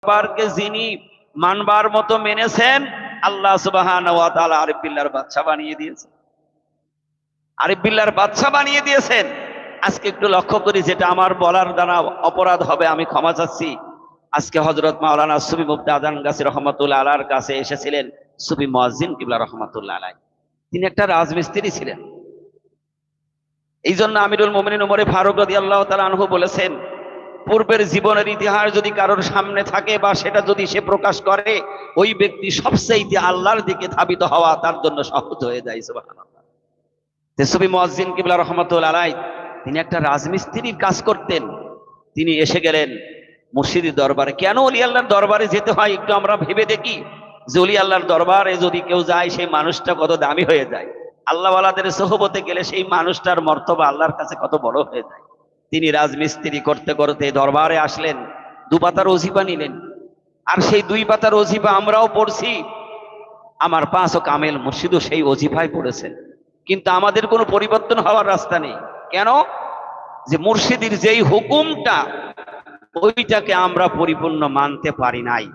দরবারকে যিনি মানবার মতো মেনেছেন, আল্লাহ সুবহানাহু ওয়া তাআলা আরিফ বিল্লাহর বাদশা বানিয়ে দিয়েছেন, আরিফ বিল্লাহর বাদশা বানিয়ে দিয়েছেন। আজকে একটু লক্ষ্য করি, যেটা আমার বলার দ্বারা অপরাধ হবে আমি ক্ষমা চাচ্ছি। আজকে হযরত মাওলানা সুফি মুফতি আজান গাছী রহমাতুল্লাহ আলাইহির কাছে এসেছিলেন সুফি মুয়াজ্জিন কিবলা রহমাতুল্লাহ আলাইহি। তিনি একটা রাজমিস্ত্রি ছিলেন। এই জন্য আমিরুল মুমিনিন ওমর ফারুক রাদিয়াল্লাহু তাআলা আনহু বলেছেন, পূর্বের জীবনের ইতিহাস যদি কারোর সামনে থাকে বা সেটা যদি সে প্রকাশ করে, ওই ব্যক্তি সবচেয়ে আল্লাহর দিকে ধাবিত হওয়া তার জন্য সহজ হয়ে যায়। সুবহানাল্লাহ। সুফি মুয়াজ্জিন কিবলা রহমাতুল্লাহ আলাইহি তিনি একটা রাজমিস্ত্রির কাজ করতেন। তিনি এসে গেলেন মুর্শিদের দরবারে। কেন ওলি আল্লাহর দরবারে যেতে হয় একটু আমরা ভেবে দেখি, যে ওলি আল্লাহর দরবারে যদি কেউ যায় সেই মানুষটা কত দামি হয়ে যায়। আল্লাহওয়ালাদের সোহবতে গেলে সেই মানুষটার মর্তবা আল্লাহর কাছে কত বড় হয়ে যায়। তিনি রাজমিস্ত্রি করতে করতে দরবারে আসলেন, 2 পাতার ওজিফা নিলেন। আর সেই 2 পাতার ওজিফা আমরাও পড়ছি, আমার 5 ও কামেল মুর্শিদও সেই ওজিফায় পড়েছেন। কিন্তু আমাদের কোনো পরিবর্তন হওয়ার রাস্তা নেই। কেন? যে মুর্শিদের যেই হুকুমটা, ওইটাকে আমরা পরিপূর্ণ মানতে পারি নাই।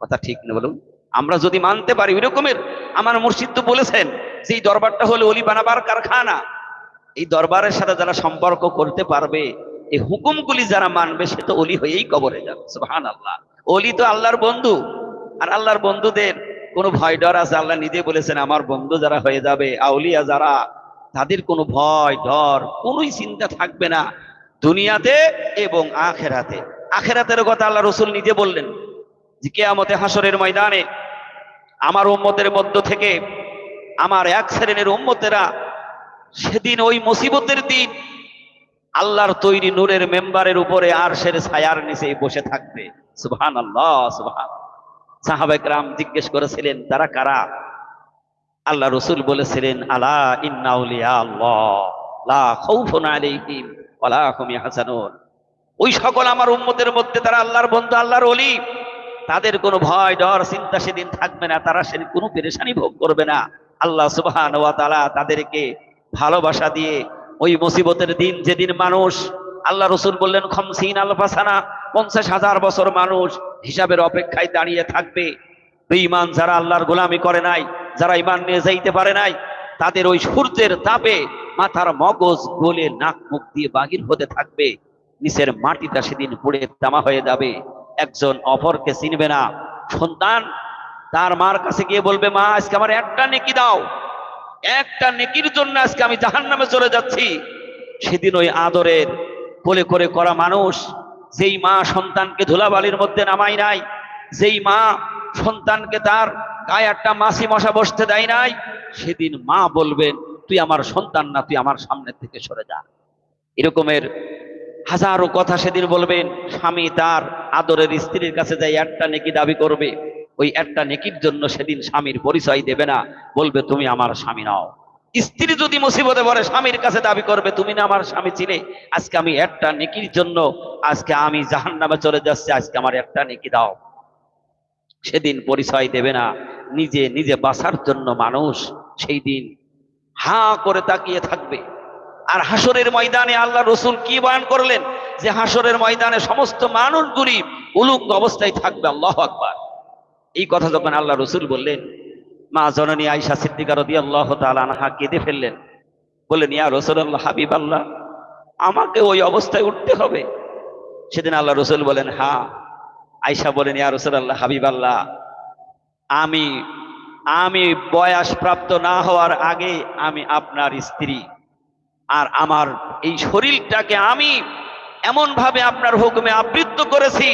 কথা ঠিক না বলুন? আমরা যদি মানতে পারি ওই রকমের, আমার মুর্শিদ তো বলেছেন যে এই দরবারটা হলো ওলি বানাবার কারখানা। এই দরবারের সাথে যারা সম্পর্ক করতে পারবে, এই হুকুমগুলি যারা মানবে, সে তো ওলি হয়েই কবরে যাবে। সুবহানাল্লাহ। ওলি তো আল্লাহর বন্ধু, আর আল্লাহর বন্ধুদের কোনো ভয় ডর আছে? আল্লাহ নিজে বলেছেন, আমার বন্ধু যারা হয়ে যাবে, আউলিয়া যারা, তাদের কোনো ভয় ডর কোনোই চিন্তা থাকবে না, দুনিয়াতে এবং আখেরাতে। আখেরাতের কথা আল্লাহ রসুল নিজে বললেন যে কিয়ামতে হাসরের ময়দানে আমার উম্মতের মধ্য থেকে আমার এক শ্রেণীর উম্মতেরা সেদিন ওই মুসিবতের দিন আল্লাহর তৈরি নূরের মেম্বারের উপরে আরশের ছায়ার নিচে বসে থাকবে। সুবহানাল্লাহ, সুবহানাল্লাহ। সাহাবায়ে কেরাম জিজ্ঞেস করেছিলেন, তারা কারা? আল্লাহ রসুল বলেছিলেন, আলা ইন্না আউলিয়া আল্লাহ লা খাউফুন আলাইহিম ওয়া লা হুম ইয়াহজানুন। ওই সকল আমার উম্মতের মধ্যে তারা আল্লাহর বন্ধু, আল্লাহর ওলি, তাদের কোনো ভয় ডর চিন্তা সেদিন থাকবে না, তারা সেদিন কোনো পেরেশানি ভোগ করবে না। আল্লাহ সুবহানাহু ওয়া তাআলা তাদেরকে ভালোবাসা দিয়ে ওই মুসিবতের দিন, যেদিন মানুষ, আল্লাহ রসুল বললেন 50 আলফা সানা, 50,000 বছর মানুষ হিসাবের অপেক্ষায় দাঁড়িয়ে থাকবে। বেঈমান যারা আল্লাহর গোলামি করে নাই, যারা ঈমান নিয়ে যাইতে পারে নাই, তাদের ওই সূর্যের তাপে মাথার মগজ গলে নাক মুখ দিয়ে বাহির হতে থাকবে। নিচের মাটিটা সেদিন পুড়ে তামা হয়ে যাবে। একজন অপরকে চিনবে না। সন্তান তার মার কাছে গিয়ে বলবে, মা আজকে আমার একটা নেকি দাও, একটা নেকির জন্য আজকে আমি জাহান্নামে চলে যাচ্ছি। সেদিন ওই আদরের কোলে করে করা মানুষ, যেই মা সন্তানকে ধুলাবালির মধ্যে নামাই নাই, যেই মা সন্তানকে তার গায়ে একটা মাছি মশা বসতে দেয় নাই, সেদিন মা বলবেন, তুই আমার সন্তান না, তুই আমার সামনে থেকে সরে যা। এরকমের হাজারো কথা সেদিন বলবেন। স্বামী তার আদরের স্ত্রীর কাছে যাই একটা নেকি দাবি করবে, ওই একটা নেকির জন্য সেদিন স্বামীর পরিচয় দেবে না, বলবে তুমি আমার স্বামী নাও। স্ত্রী যদি মুসিবতে পড়ে স্বামীর কাছে দাবি করবে, তুমি না আমার স্বামী ছিলে, আজকে আমি একটা নেকির জন্য আজকে আমি জাহান্নামে চলে যাচ্ছি, আজকে আমার একটা নেকি দাও। সেদিন পরিচয় দেবে না। নিজে নিজে বাঁচার জন্য মানুষ সেই দিন হা করে তাকিয়ে থাকবে। আর হাসরের ময়দানে আল্লাহ রসুল কি বয়ান করলেন, যে হাসরের ময়দানে সমস্ত মানুষগুলি উলঙ্গ অবস্থায় থাকবে। আল্লাহু আকবার। এই কথা যখন আল্লাহ রসুল বললেন, মা জননী আয়েশা সিদ্দিকা রাদিয়াল্লাহু তাআলা আনহা কেঁদে ফেললেন, বললেন, ইয়া রাসূলুল্লাহ, হাবিবাল্লাহ, আমাকে ওই অবস্থায় উঠতে হবে? সেদিন আল্লাহ রসুল বলেন, হ্যাঁ। আয়েশা বলেন, ইয়া রাসূলুল্লাহ, হাবিবাল্লাহ, আমি বয়স প্রাপ্ত না হওয়ার আগে আমি আপনার স্ত্রী, আর আমার এই শরীরটাকে আমি এমন ভাবে আপনার হুকুমে আবৃত্ত করেছি,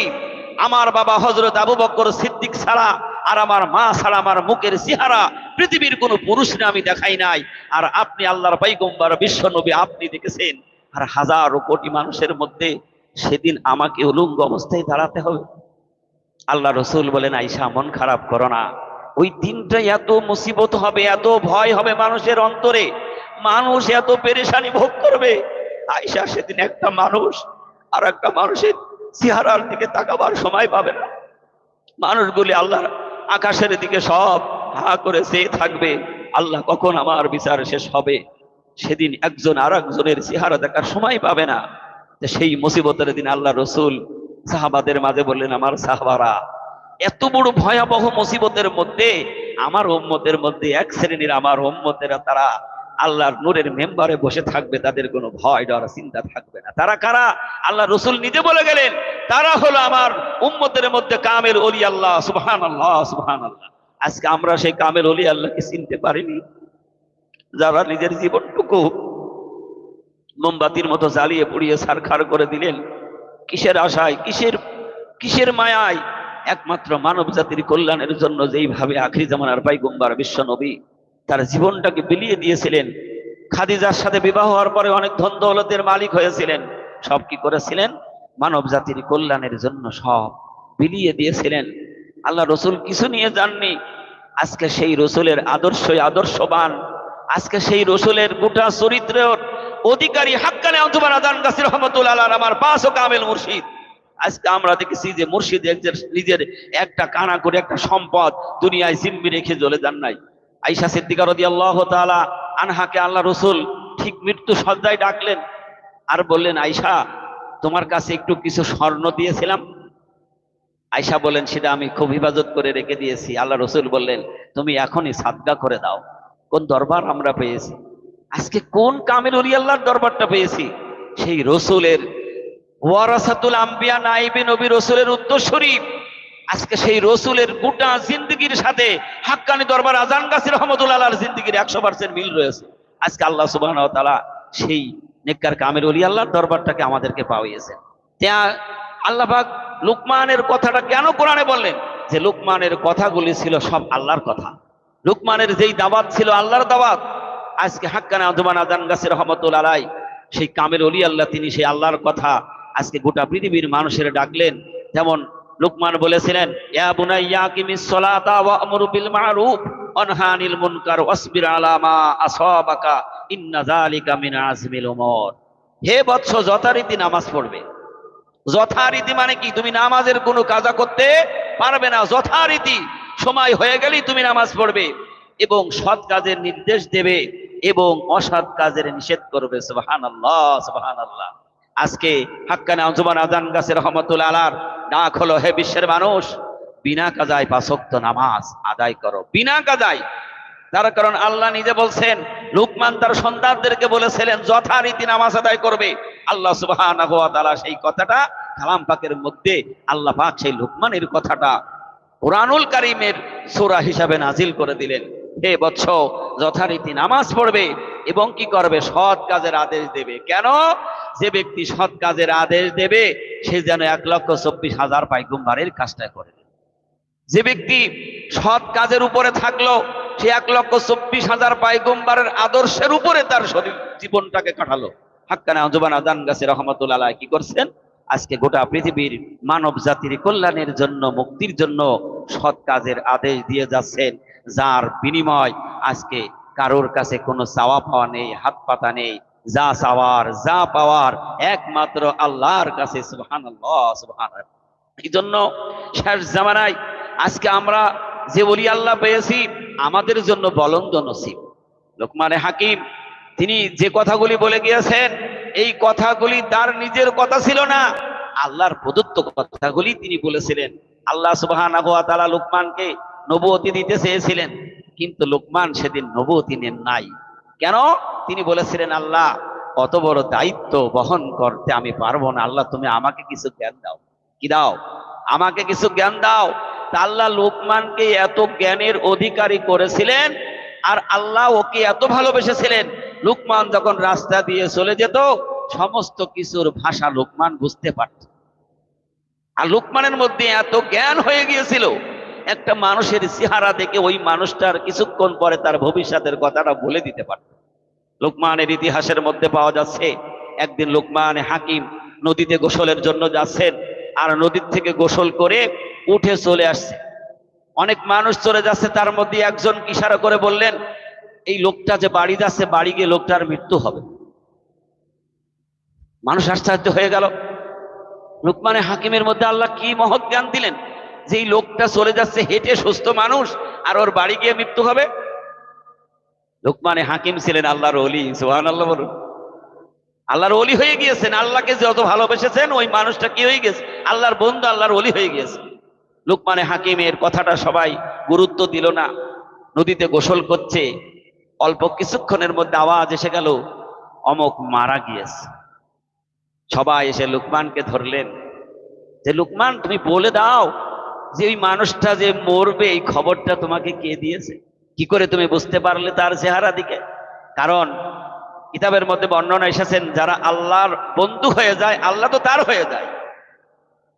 আমার বাবা হযরত আবু বকর সিদ্দিক ছাড়া আর আমার মা ছাড়া আমার মুখের চেহারা পৃথিবীর কোনো পুরুষকে আমি দেখাই নাই। আর আপনি আল্লাহর পয়গম্বর বিশ্ব নবী, আপনি দেখেছেন। আর হাজারো কোটি মানুষের মধ্যে সেদিন আমাকে উলঙ্গ অবস্থায় দাঁড়াতে হবে। আল্লাহ রসুল বলেন, আয়েশা মন খারাপ করো না, ওই দিনটা এত মুসিবত হবে, এত ভয় হবে মানুষের অন্তরে, মানুষ এত পেরেশানি ভোগ করবে। আয়েশা সেদিন একটা মানুষ আর একটা মানুষের চেহারার দিকে তাকাবার সময় পাবে না। মানুষগুলি আল্লাহর আকাশের দিকে সব হা করে চেয়ে থাকবে, আল্লাহ কখন আমার বিচার শেষ হবে। সেদিন একজন আর একজনের চেহারা দেখার সময় পাবে না। সেই মুসিবতের দিন আল্লাহ রসুল সাহাবাদের মাঝে বললেন, আমার সাহাবারা, এত বড় ভয়াবহ মুসিবতের মধ্যে আমার উম্মতের মধ্যে এক শ্রেণীর আমার উম্মতেরা তারা আল্লাহর নূরের মেম্বারে বসে থাকবে, তাদের কোনো ভয় ডর চিন্তা থাকবে না। তারা কারা? আল্লাহ রসুল নিজে বলে গেলেন, তারা হলো আমার উম্মতের মধ্যে কামেল ওলি আল্লাহ। সুবহানাল্লাহ, সুবহানাল্লাহ। আজকে আমরা সেই কামেল ওলি আল্লাহকে চিনতে পারিনি, যারা নিজের জীবনটুকু মোমবাতির মতো জ্বালিয়ে পুড়িয়ে ছারখার করে দিলেন। কিসের আশায়, কিসের মায়ায়? একমাত্র মানব জাতির কল্যাণের জন্য যেইভাবে আখিরি জামানার পয়গম্বর বিশ্ব নবী তার জীবনটাকে বিলিয়ে দিয়েছিলেন। খাদিজার সাথে বিবাহ হওয়ার পরে অনেক ধন দৌলতের মালিক হয়েছিলেন। সব কি করেছিলেন? মানব জাতির কল্যাণের জন্য সব বিলিয়ে দিয়েছিলেন। আল্লাহ রসুল কিছু নিয়ে যাননি। আজকে সেই রসুলের আদর্শই আদর্শবান, আজকে সেই রসুলের গোটা চরিত্রের অধিকারী হাক্কানে আঞ্জুমান আজান গাছী রহমতুল্লাহ আলাইহির আমার পাঁচ ও কামেল মুর্শিদ। আজকে আমরা দেখেছি যে মুর্শিদ নিজের একটা কানা করে একটা সম্পদ দুনিয়ায় জিম্মি রেখে চলে যান নাই। আয়েশা সিদ্দিকা রাদিয়াল্লাহু তাআলা আনহাকে আল্লাহ রসুল ঠিক মৃত্যু সজ্জায় ডাকলেন আর বললেন, আয়েশা, তোমার কাছে একটু কিছু স্বর্ণ দিয়েছিলাম। আয়েশা বলেন, সেটা আমি খুব হিফাজত করে রেখে দিয়েছি। আল্লাহ রসুল বললেন, তুমি এখনই সাদকা করে দাও। কোন দরবার আমরা পেয়েছি? আজকে কোন কামেল ওলি আল্লাহর দরবারটা পেয়েছি? সেই রসুলের ওয়ারাসাতুল আম্বিয়া, নাইবে নবী, রসুলের উত্তরসূরি। আজকে সেই রসুলের গোটা জিন্দগির সাথে হাক্কানি দরবার আজান গাছী রহমতুল্লাহ আলাইহির জিন্দগির 100% মিল রয়েছে। আজকে আল্লাহ সুবহানাহু ওয়া তাআলা সেই নেককার কামেল ওলি আল্লাহর দরবারটাকে আমাদেরকে পাওয়িয়েছেন। আল্লাহ পাক লুকমানের কথাটা কেন কোরআনে বললেন? যে লুকমানের কথাগুলি ছিল সব আল্লাহর কথা। লুকমানের যেই দাওয়াত ছিল আল্লাহর দাওয়াত। আজকে হাক্কানি আঞ্জুমান আজান গাছী রহমতুল্লাহ আলাইহি সেই কামেল ওলি আল্লাহ, তিনি সেই আল্লাহর কথা আজকে গোটা পৃথিবীর মানুষের ডাকলেন। যেমন লুকমান বলেছিলেন, ইয়া বুনাইয়া আকিমিস সালাতা ওয়া'মুর বিল মা'রুফ ওয়ানহা আনিল মুনকার ওয়াসবির আলা মা আসাবাকা ইন্না যালিকা মিন আজমিল উমুর। হে বৎস, যথারীতি নামাজ পড়বে। যথারীতি মানে কি? তুমি নামাজের কোনো কাজা করতে পারবে না। যথারীতি সময় হয়ে গেলেই তুমি নামাজ পড়বে এবং সৎ কাজের নির্দেশ দেবে এবং অসৎ কাজের নিষেধ করবে। সুবহানাল্লাহ, সুবহানাল্লাহ। আজকে হাক্কানি আঞ্জুমান আজান গাছী রহমতুল্লাহ আলাইহির ডাক হলো, হে বিশ্বের মানুষ, বিনা কাজায় 5 ওয়াক্ত নামাজ আদায় করো, বিনা কাজায়। তার কারণ আল্লাহ নিজে বলছেন, লুকমান তার সন্তানদেরকে বলেছিলেন যথারীতি নামাজ আদায় করবে। আল্লাহ সুবহানাহু ওয়া তাআলা সেই কথাটা কালাম পাকের মধ্যে আল্লাহ পাক সেই লুকমানের কথাটা কুরআনুল কারীমের সূরা হিসাবে নাজিল করে দিলেন। হে বৎস, যথারীতি নামাজ পড়বে এবং কি করবে? সৎ কাজের আদেশ দেবে। কেন? যে ব্যক্তি সৎ কাজের আদেশ দেবে সে যেন 1,24,000 পয়গম্বরের কাজটা করে। যে ব্যক্তি সৎ কাজের উপরে থাকলো সে 1,24,000 পয়গম্বরের আদর্শের উপরে তার শরীর জীবনটাকে কাটালো। হাক্কানি আঞ্জুমান আজান গাছী রহমতুল্লাহ আলাইহি কি করছেন? আজকে গোটা পৃথিবীর মানব জাতির কল্যাণের জন্য, মুক্তির জন্য সৎ কাজের আদেশ দিয়ে যাচ্ছেন, যার বিনিময় আজকে কারোর কাছে কোনো চাওয়া পাওয়া নেই, হাত পাতা নেই। যা চাওয়ার, যা পাওয়ার একমাত্র আল্লাহর কাছে। সুবহানাল্লাহ, সুবহানাল্লাহ। এই জন্য শেষ জামানায় আজকে আমরা যে ওলি আল্লাহ পেয়েছি আমাদের জন্য বলন্দ নসিব। লোকমানে হাকিম তিনি যে কথাগুলি বলে গিয়েছেন, এই কথাগুলি তার নিজের কথা ছিল না, আল্লাহর প্রদত্ত কথাগুলি তিনি বলেছিলেন। আল্লাহ সুবহানাহু ওয়া তাআলা লোকমানকে নবুয়তি দিতে চেয়েছিলেন, কিন্তু লোকমান সেদিন নবুয়তি নেন নাই। কেন? তিনি বলেছিলেন, আল্লাহ, অত বড় দায়িত্ব বহন করতে আমি পারবো না। আল্লাহ, তুমি আমাকে কিছু জ্ঞান দাও। কি দাও? আমাকে কিছু জ্ঞান দাও। তা আল্লাহ লোকমানকে এত জ্ঞানের অধিকারী করেছিলেন, আর আল্লাহ ওকে এত ভালোবেসেছিলেন, লোকমান যখন রাস্তা দিয়ে চলে যেত সমস্ত কিছুর ভাষা লোকমান বুঝতে পারত। আর লোকমানের মধ্যে এত জ্ঞান হয়ে গিয়েছিল, একটা মানুষের চেহারা দেখে ওই মানুষটার কিছুক্ষণ পরে তার ভবিষ্যতের কথাটা বলে দিতে পারত। লোকমানের ইতিহাসের মধ্যে পাওয়া যাচ্ছে, একদিন লোকমান হাকিম নদীতে গোসলের জন্য যাচ্ছেন, আর নদীর থেকে গোসল করে উঠে চলে আসছে। অনেক মানুষ চলে যাচ্ছে, তার মধ্যে একজন ইশারা করে বললেন, এই লোকটা যে বাড়ি যাচ্ছে, বাড়ি গিয়ে লোকটার মৃত্যু হবে। মানুষ আশ্চর্য হয়ে গেল। লোকমানে হাকিমের মধ্যে আল্লাহ কি মহৎ জ্ঞান দিলেন যে এই লোকটা চলে যাচ্ছে হেঁটে, সুস্থ মানুষ, আর ওর বাড়ি গিয়ে মৃত্যু হবে। লোকমানে হাকিম ছিলেন আল্লাহর ওলি। সুবহানাল্লাহ বলুন। আল্লাহর ওলি হয়ে গিয়েছেন। আল্লাহকে যত ভালোবেসেছেন ওই মানুষটা কি হয়ে গেছে? আল্লাহর বন্ধু, আল্লাহর ওলি হয়ে গিয়েছে। লুকমানে হাকিমের কথাটা সবাই গুরুত্ব দিল না। নদীতে গোসল করছে, অল্প কিছুক্ষণের মধ্যে আওয়াজ এসে গেল, অমুক মারা গিয়েছে। সবাই এসে লুকমানকে ধরলেন যে লুকমান, তুমি বলে দাও যে ওই মানুষটা যে মরবে এই খবরটা তোমাকে কে দিয়েছে? কি করে তুমি বুঝতে পারলে তার চেহারা দিকে? কারণ কিতাবের মধ্যে বর্ণনা এসেছেন, যারা আল্লাহর বন্ধু হয়ে যায় আল্লাহ তো তার হয়ে যায়।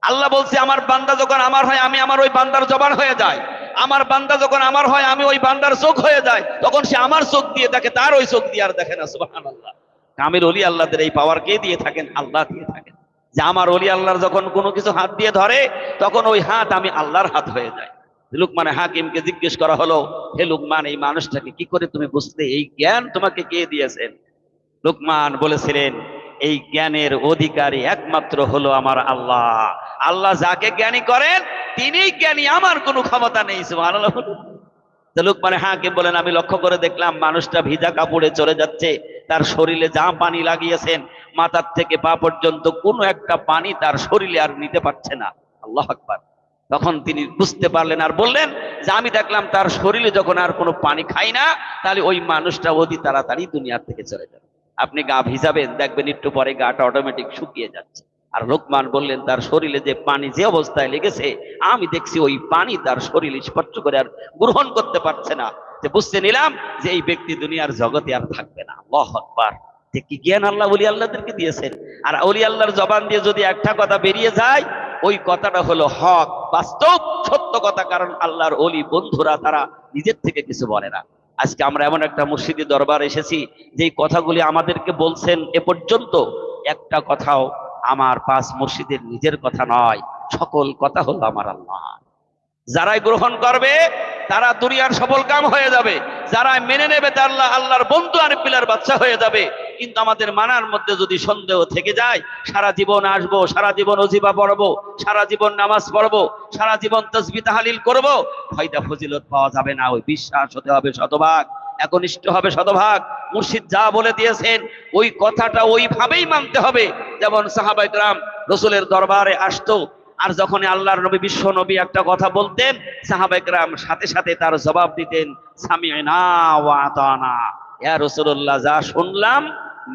আল্লাহ বলছে, আমার বান্দা যখন আমার হয় আমি আমার ওই বান্দার জবান হয়ে যায়, আমার বান্দা যখন আমার হয় আমি ওই বান্দার চোখ হয়ে যায়, তখন সে আমার চোখ দিয়ে দেখে, তার ওই চোখ দিয়ে আর দেখে না। সুবহানাল্লাহ। কামিল ওলি আল্লাহদের এই পাওয়ার কে দিয়ে থাকেন? আল্লাহ দিয়ে থাকেন। যে আমার ওলি আল্লাহর যখন কোনো কিছু হাত দিয়ে ধরে তখন ওই হাত আমি আল্লাহর হাত হয়ে যায়। লুকমান হাকিমকে জিজ্ঞেস করা হলো, হে লুকমান, এই মানুষটাকে কি করে তুমি বুঝতে, এই জ্ঞান তোমাকে কে দিয়েছেন? লুকমান বলেছিলেন, এই জ্ঞানের অধিকারী একমাত্র হলো আমার আল্লাহ। আল্লাহ যাকে জ্ঞানী করেন তিনিই জ্ঞানী, আমার কোনো ক্ষমতা নেই। সুবহানাল্লাহ। লুকমান হাকিম বলেন, আমি লক্ষ্য করে দেখলাম মানুষটা ভিজা কাপড়ে চলে যাচ্ছে, তার শরীরে যা পানি লাগিয়েছেন মাথার থেকে পা পর্যন্ত কোনো একটা পানি তার শরীরে আর নিতে পারছে না। আল্লাহু আকবার। তখন তিনি বুঝতে পারলেন আর বললেন যে আমি দেখলাম তার শরীরে যখন আর কোনো পানি খাই না, তাহলে ওই মানুষটা অতি তাড়াতাড়ি দুনিয়ার থেকে চলে যাবে। আপনি গা ভিজাবেন, দেখবেন একটু পরে গাটা অটোমেটিক শুকিয়ে যাচ্ছে। আর লোকমান বললেন, তার শরীরে যে পানি যে অবস্থায় লেগেছে আমি দেখছি ওই পানি তার শরীরে স্পর্শ করে আর গ্রহণ করতে পারছে না। যে বুঝতে নিলাম যে এই ব্যক্তি দুনিয়ার জগতে আর থাকবে না। আল্লাহু আকবার। যে কি জ্ঞান আল্লাহ ওলি আল্লাহদেরকে দিয়েছেন। আর ওলি আল্লাহর জবান দিয়ে যদি একটা কথা বেরিয়ে যায়, ওই কথাটা হলো হক, বাস্তব সত্য কথা। কারণ আল্লাহর ওলি বন্ধুরা তারা নিজের থেকে কিছু বলে না। আজকে আমরা এমন একটা মুর্শিদি দরবার এসেছি যেই কথাগুলি আমাদেরকে বলছেন, এ পর্যন্ত একটা কথাও আমার পাঁচ মুর্শিদের নিজের কথা নয়, সকল কথা হলো আমার আল্লাহ। যারাই গ্রহণ করবে তারা দুনিয়ার সফল কাম হয়ে যাবে, যারা মেনে নেবে তারা আল্লাহর বন্ধু আর পিলার বাচ্চা হয়ে যাবে। কিন্তু আমাদের মানার মধ্যে যদি সন্দেহ থেকে যায়, সারা জীবন আসবো, সারা জীবন ওজিফা পড়বো, সারা জীবন নামাজ পড়বো, সারা জীবন তাসবিহ তাহলিল করবো, ফায়দা ফজিলত পাওয়া যাবে না। ওই বিশ্বাস হতে হবে শতভাগ, একনিষ্ঠ হবে শতভাগ। মুর্শিদ যা বলে দিয়েছেন ওই কথাটা ওইভাবেই মানতে হবে। যেমন সাহাবায়ে কেরাম রাসূলের দরবারে আসতো, আর যখন আল্লাহর নবী বিশ্ব নবী একটা কথা বলতেন সাহাবায়ে কেরাম সাথে সাথে তার জবাব দিতেন, সামি'না ওয়া আতানা। ইয়া রাসূলুল্লাহ, যা শুনলাম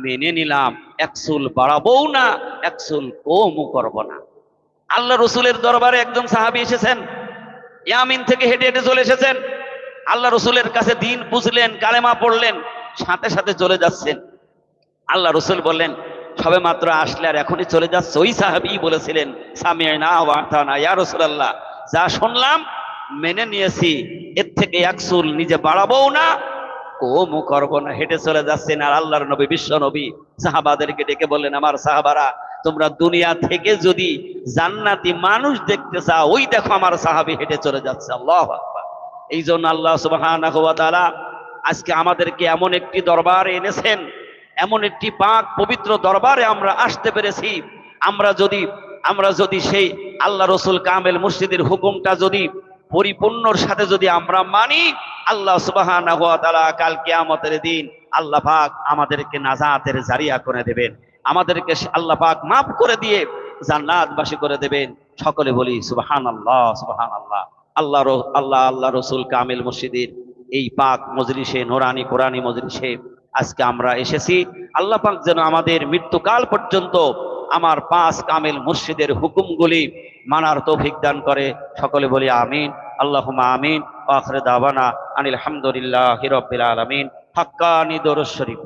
মেনে নিলাম, একসুল বাড়াবো না, একসুল কমও করব না। আল্লাহ রসুলের দরবারে একজন সাহাবী এসেছেন, ইয়ামিন থেকে হেঁটে হেঁটে চলে এসেছেন। আল্লাহ রসুলের কাছে দিন বুঝলেন, কালেমা পড়লেন, সাথে সাথে চলে যাচ্ছেন। আল্লাহ রসুল বললেন, সবে মাত্র আসলে আর এখনই চলে যাচ্ছে? ওই সাহাবী বলেছিলেন, সামি'না ওয়া আতানা, ইয়া রাসূলুল্লাহ, যা শুনলাম মেনে নিয়েছি, এর থেকে একসুল নিজে বাড়াবো না, কমও করবো না। হেঁটে চলে যাচ্ছেন। আর আল্লাহর নবী বিশ্ব নবী সাহাবাদেরকে ডেকে বললেন, আমার সাহাবারা, তোমরা দুনিয়া থেকে যদি জান্নাতি মানুষ দেখতে চাও, ওই দেখো আমার সাহাবী হেঁটে চলে যাচ্ছে। আল্লাহু আকবার। এই জন্য আল্লাহ সুবহানাহু ওয়া তাআলা আজকে আমাদেরকে এমন একটি দরবারে এনেছেন, এমন একটি পাক পবিত্র দরবারে আমরা আসতে পেরেছি। আমরা যদি সেই আল্লাহ রসুল কামেল মুর্শিদের হুকুমটা যদি পরিপূর্ণর সাথে যদি আমরা মানি, আল্লাহ সুবহানাহু ওয়া তাআলা কাল কিয়ামতের দিন আল্লাহ পাক আমাদেরকে নাজাতের জারিয়া করে দেবেন, আমাদেরকে আল্লাহ পাক মাফ করে দিয়ে জান্নাতবাসী করে দেবেন। সকলে বলি সুবহানাল্লাহ, সুবহানাল্লাহ। আল্লাহ রসুল কামেল মুর্শিদের এই পাক মজলিসে, নুরানি কোরআনী মজলিসে আজকে আমরা এসেছি। আল্লাহ পাক যেন আমাদের মৃত্যুকাল পর্যন্ত আমার পাঁচ কামেল মুর্শিদের হুকুমগুলি মানার তৌফিক দান করে। সকলে বলি আমিন, আল্লাহুম্মা আমিন। ওয়া আখিরু দাওয়ানা আনিল হামদুলিল্লাহি রাব্বিল আলামিন। হাক্কানি দরুদ শরীফ।